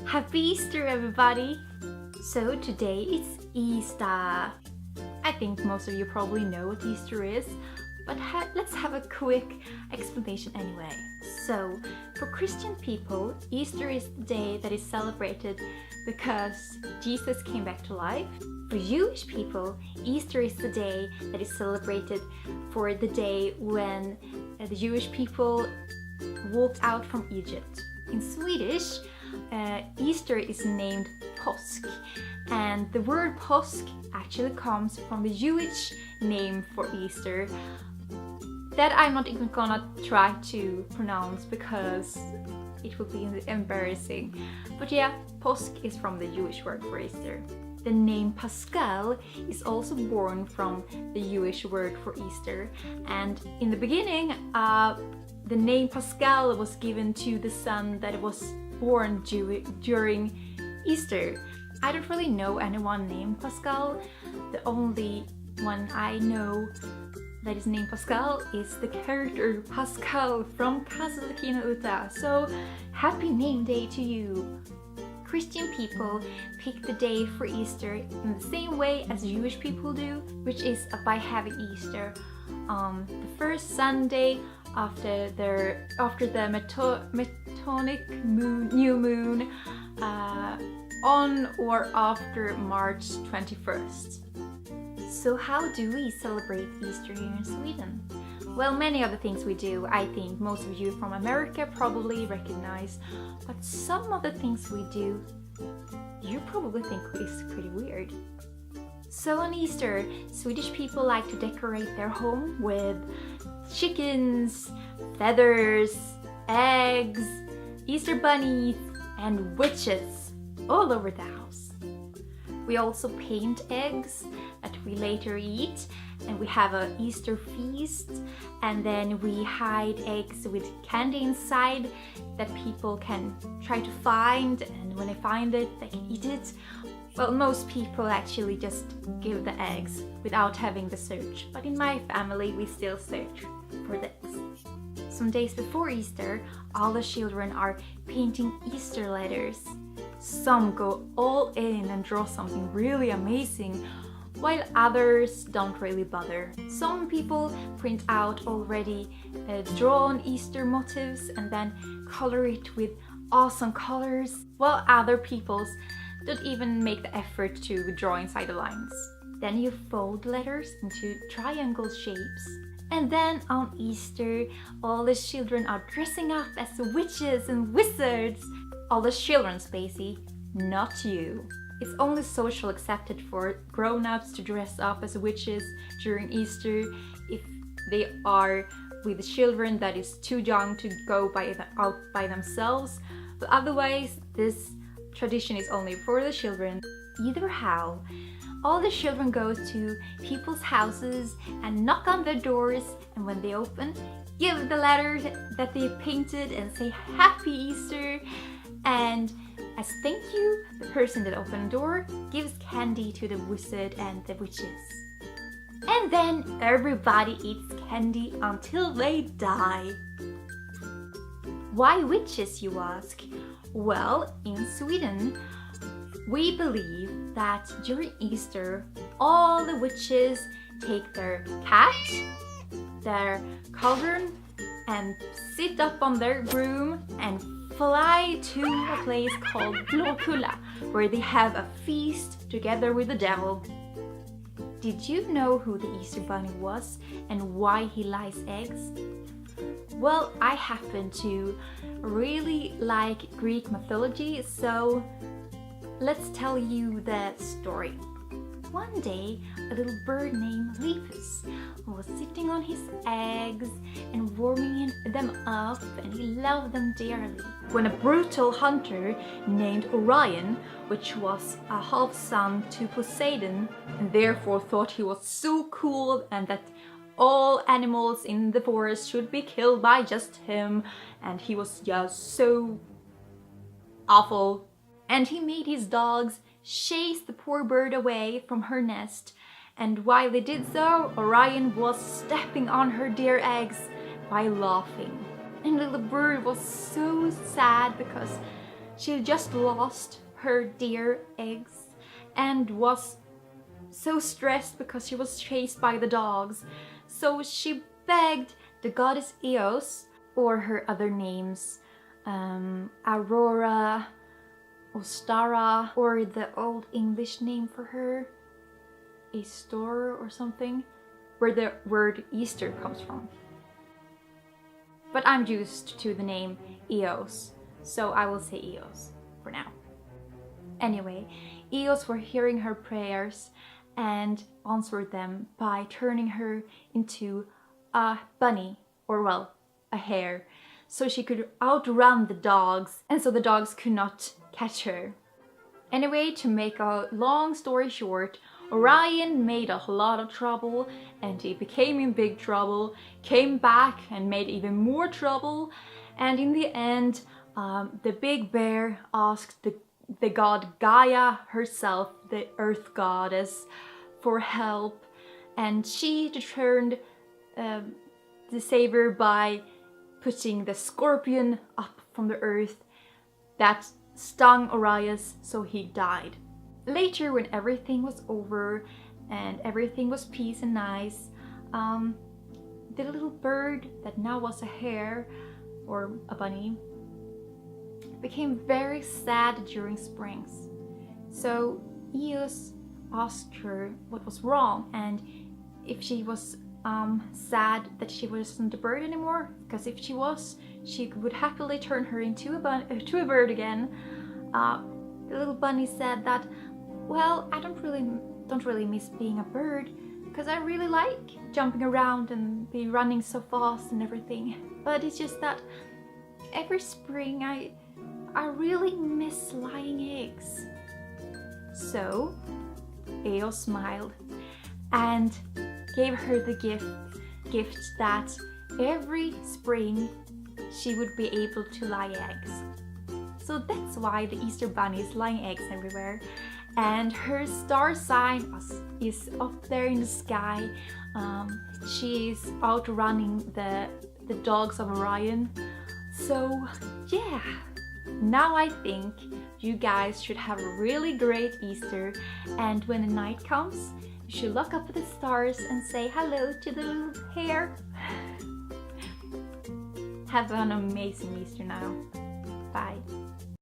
Happy Easter, everybody! So today it's Easter. I think most of you probably know what Easter is, but let's have a quick explanation anyway. So, for Christian people, Easter is the day that is celebrated because Jesus came back to life. For Jewish people, Easter is the day that is celebrated for the day when the Jewish people walked out from Egypt. In Swedish, Easter is named Påsk, and the word Påsk actually comes from the Jewish name for Easter that I'm not even gonna try to pronounce because it would be embarrassing. But yeah, Påsk is from the Jewish word for Easter. The name Pascal is also born from the Jewish word for Easter, and in the beginning, the name Pascal was given to the son that was born during Easter. I don't really know anyone named Pascal. The only one I know that is named Pascal is the character Pascal from Casa de Kina Uta. So happy name day to you! Christian people pick the day for Easter in the same way as Jewish people do, which is by having Easter on the first Sunday after the Metonic new moon, on or after March 21st. So how do we celebrate Easter here in Sweden? Well, many of the things we do, I think most of you from America probably recognize, but some of the things we do, you probably think is pretty weird. So on Easter, Swedish people like to decorate their home with chickens, feathers, eggs, Easter bunnies, and witches all over the house. We also paint eggs that we later eat, and we have an Easter feast, and then we hide eggs with candy inside that people can try to find, and when they find it, they can eat it. Well, most people actually just give the eggs without having the search, but in my family we still search for the eggs. Some days before Easter, all the children are painting Easter letters. Some go all in and draw something really amazing, while others don't really bother. Some people print out already drawn Easter motifs and then color it with awesome colors, while other people don't even make the effort to draw inside the lines. Then you fold letters into triangle shapes. And then on Easter, all the children are dressing up as witches and wizards. All the children, Spacey, not you. It's only social accepted for grown-ups to dress up as witches during Easter if they are with the children that is too young to go out by themselves. But otherwise, this tradition is only for the children. Either how, all the children go to people's houses and knock on their doors, and when they open, give the letter that they painted and say Happy Easter. And as thank you, the person that opened the door gives candy to the wizard and the witches. And then everybody eats candy until they die. Why witches, you ask? Well, in Sweden, we believe that during Easter, all the witches take their cat, their cauldron, and sit up on their broom and fly to a place called Blåkulla, where they have a feast together with the devil. Did you know who the Easter Bunny was and why he lays eggs? Well, I happen to really like Greek mythology, so let's tell you the story. One day, a little bird named Lepus was sitting on his eggs and warming them up, and he loved them dearly. When a brutal hunter named Orion, which was a half-son to Poseidon, and therefore thought he was so cool and that all animals in the forest should be killed by just him, and he was just so awful. And he made his dogs chase the poor bird away from her nest, and while they did so, Orion was stepping on her dear eggs while laughing. And the little bird was so sad because She just lost her dear eggs and was so stressed because she was chased by the dogs. So she begged the goddess Eos, or her other names, Aurora, Ostara, or the old English name for her, Astor or something, where the word Easter comes from. But I'm used to the name Eos, so I will say Eos for now. Anyway, Eos were hearing her prayers and answered them by turning her into a bunny, or well, a hare, so she could outrun the dogs, and so the dogs could not catch her. Anyway, to make a long story short, Orion made a lot of trouble and he became in big trouble, came back and made even more trouble, and in the end the big bear asked the god Gaia herself, the earth goddess, for help, and she returned the savior by putting the scorpion up from the earth that stung Orion, so he died. Later, when everything was over and everything was peace and nice, the little bird that now was a hare or a bunny became very sad during springs. So Eos asked her what was wrong and if she was sad that she wasn't a bird anymore, because if she was, she would happily turn her into a bird again. The little bunny said that, well, I don't really miss being a bird, because I really like jumping around and be running so fast and everything. But it's just that every spring I really miss laying eggs. So Eos smiled and gave her the gift that every spring she would be able to lay eggs. So that's why the Easter Bunny is laying eggs everywhere. And her star sign is up there in the sky. She's outrunning the dogs of Orion. So yeah, now I think you guys should have a really great Easter, and when the night comes, you should look up at the stars and say hello to the little hare. Have an amazing Easter now. Bye.